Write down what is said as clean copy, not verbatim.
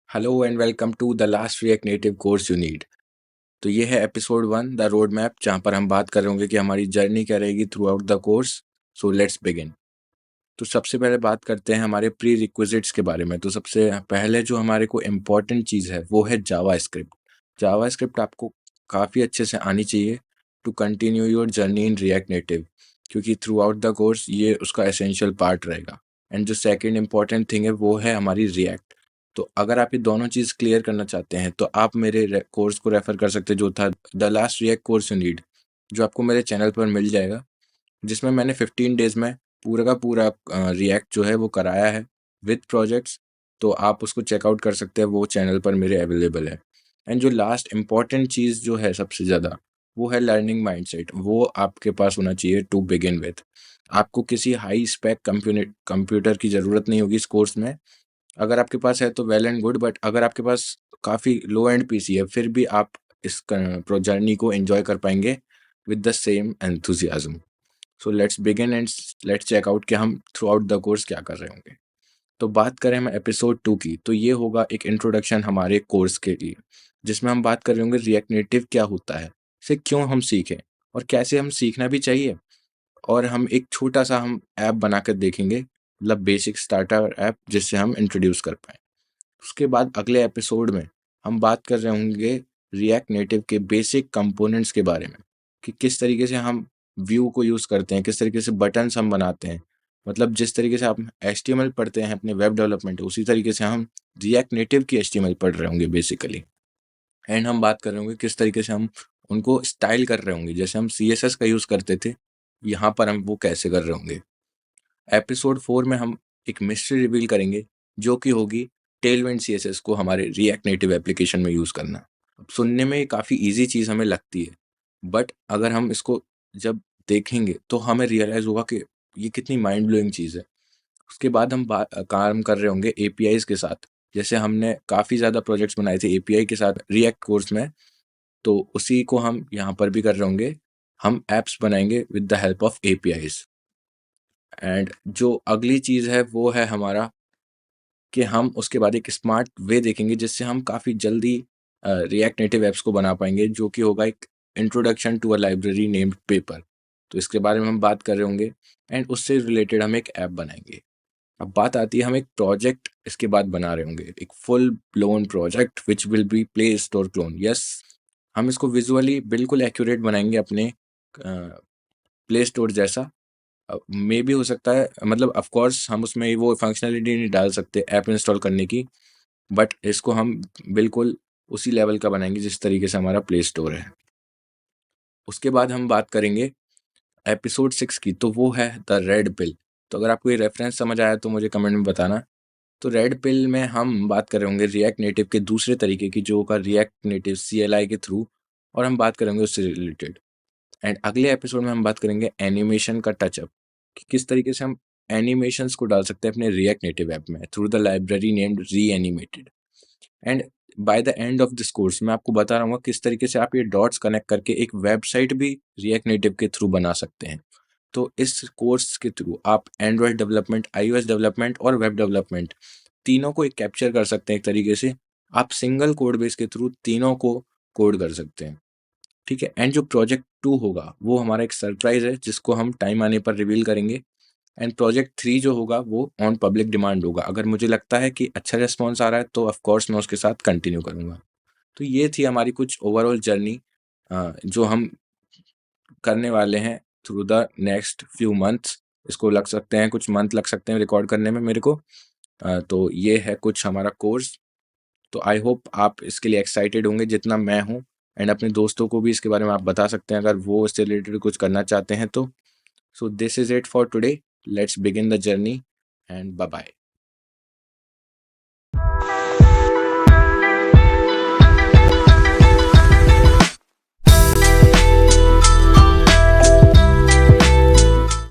Hello and welcome to the last React Native course you need. तो ये है episode 1 the road map, जहाँ पर हम बात कर रहे होंगे कि हमारी जर्नी क्या रहेगी through out the course. So let's begin. तो सबसे पहले बात करते हैं हमारे प्री रिक्विजिट्स के बारे में। तो सबसे पहले जो हमारे को इम्पॉर्टेंट चीज़ है वो है जावा स्क्रिप्ट। जावा स्क्रिप्ट आपको काफ़ी अच्छे से आनी चाहिए to continue your journey in React Native, क्योंकि थ्रू आउट द कोर्स ये उसका एसेंशियल पार्ट रहेगा। एंड जो सेकेंड इम्पॉर्टेंट थिंग है वो है हमारी रिएक्ट। तो अगर आप ये दोनों चीज़ क्लियर करना चाहते हैं तो आप मेरे कोर्स को रेफ़र कर सकते हैं, जो था the last react course you need, जो आपको मेरे चैनल पर मिल जाएगा, जिसमें मैंने 15 डेज़ में पूरा का पूरा रिएक्ट जो है वो कराया है विद प्रोजेक्ट्स। तो आप उसको चेकआउट कर सकते हैं, वो चैनल पर मेरे अवेलेबल है। एंड जो लास्ट इम्पॉर्टेंट चीज़ जो है सबसे ज़्यादा, वो है लर्निंग माइंडसेट। वो आपके पास होना चाहिए टू बिगिन विथ। आपको किसी हाई स्पेक कंप्यूटर की ज़रूरत नहीं होगी इस कोर्स में। अगर आपके पास है तो वेल एंड गुड, बट अगर आपके पास काफ़ी लो एंड पीसी है फिर भी आप इस जर्नी को एंजॉय कर पाएंगे with the same enthusiasm. So let's begin and let's check out कि हम थ्रू आउट द कोर्स क्या कर रहे होंगे। तो बात करें हम एपिसोड 2 की, तो ये होगा एक इंट्रोडक्शन हमारे कोर्स के लिए, जिसमें हम बात कर रहे होंगे रिएक्ट नेटिव क्या होता है, इसे क्यों हम सीखें और कैसे हम सीखना भी चाहिए। और हम एक छोटा सा हम ऐप बनाकर देखेंगे, मतलब बेसिक स्टार्टर ऐप, जिससे हम इंट्रोड्यूस कर पाएँ। उसके बाद अगले एपिसोड में हम बात कर रहे होंगे रिएक्ट नेटिव के बेसिक कंपोनेंट्स के बारे में, कि किस तरीके से हम व्यू को यूज़ करते हैं, किस तरीके से बटन्स हम बनाते हैं। मतलब जिस तरीके से आप HTML पढ़ते हैं अपने वेब डेवलपमेंट, उसी तरीके से हम रिएक्ट नेटिव की HTML पढ़ रहे होंगे बेसिकली। एंड हम बात कर रहे होंगे किस तरीके से हम उनको स्टाइल कर रहे होंगे, जैसे हम CSS का यूज़ करते थे, यहाँ पर हम वो कैसे कर रहे होंगे। एपिसोड 4 में हम एक मिस्ट्री रिवील करेंगे, जो कि होगी टेलविंड CSS को हमारे रिएक्ट नेटिव एप्लीकेशन में यूज़ करना। अब सुनने में ये काफ़ी ईज़ी चीज़ हमें लगती है, बट अगर हम इसको जब देखेंगे तो हमें रियलाइज़ होगा कि ये कितनी माइंड ब्लोइंग चीज़ है। उसके बाद हम काम कर रहे होंगे APIs के साथ। जैसे हमने काफ़ी ज़्यादा प्रोजेक्ट्स बनाए थे API के साथ रिएक्ट कोर्स में, तो उसी को हम यहाँ पर भी कर रहे होंगे। हम ऐप्स बनाएंगे with the help of APIs। And जो अगली चीज़ है वो है हमारा कि हम उसके बाद एक स्मार्ट वे देखेंगे जिससे हम काफ़ी जल्दी रिएक्ट नेटिव ऐप्स को बना पाएंगे, जो कि होगा एक introduction to a library named Paper. तो इसके बारे में हम बात कर रहे होंगे एंड उससे रिलेटेड हम एक ऐप बनाएंगे। अब बात आती है हम एक प्रोजेक्ट इसके बाद बना रहे होंगे, एक full blown project which will be play store clone. Yes, हम इसको विजुअली बिल्कुल एक्यूरेट बनाएंगे अपने प्ले स्टोर जैसा। मे भी हो सकता है, मतलब ऑफ कोर्स हम उसमें वो फंक्शनैलिटी नहीं डाल सकते ऐप इंस्टॉल करने की, बट इसको हम बिल्कुल उसी लेवल का बनाएंगे जिस तरीके से हमारा प्ले स्टोर है। उसके बाद हम बात करेंगे एपिसोड 6 की, तो वो है द रेड पिल। तो अगर आपको ये रेफरेंस समझ आया तो मुझे कमेंट में बताना। तो रेड पिल में हम बात कर रहे होंगे रिएक्ट नेटिव के दूसरे तरीके की, जो होगा रिएक्ट नेटिव CLI के थ्रू, और हम बात करेंगे उससे रिलेटेड। एंड अगले एपिसोड में हम बात करेंगे एनिमेशन का टचअप, कि किस तरीके से हम एनिमेशंस को डाल सकते हैं अपने रिएक्ट नेटिव ऐप में through the library named रीएनिमेटेड। And by the end of this course मैं आपको बता रहा हूँ किस तरीके से आप ये डॉट्स कनेक्ट करके एक वेबसाइट भी रिएक्ट नेटिव के थ्रू बना सकते हैं। तो इस कोर्स के थ्रू आप एंड्रॉयड डेवलपमेंट, iOS डेवलपमेंट और वेब डेवलपमेंट तीनों को एक कैप्चर कर सकते हैं एक तरीके से। आप सिंगल कोड बेस के थ्रू तीनों को कोड कर सकते हैं। ठीक है। एंड जो प्रोजेक्ट 2 होगा वो हमारा एक सरप्राइज है, जिसको हम टाइम आने पर रिवील करेंगे। एंड प्रोजेक्ट 3 जो होगा वो ऑन पब्लिक डिमांड होगा। अगर मुझे लगता है कि अच्छा रिस्पॉन्स आ रहा है तो ऑफ कोर्स मैं उसके साथ कंटिन्यू करूँगा। तो ये थी हमारी कुछ ओवरऑल जर्नी जो हम करने वाले हैं through the next few months. इसको लग सकते हैं, कुछ मंथ लग सकते हैं रिकॉर्ड करने में मेरे को। तो ये है कुछ हमारा कोर्स। तो आई होप आप इसके लिए एक्साइटेड होंगे जितना मैं हूँ। एंड अपने दोस्तों को भी इसके बारे में आप बता सकते हैं अगर वो इससे रिलेटेड कुछ करना चाहते हैं तो। So this is it for today. Let's begin the journey and bye bye.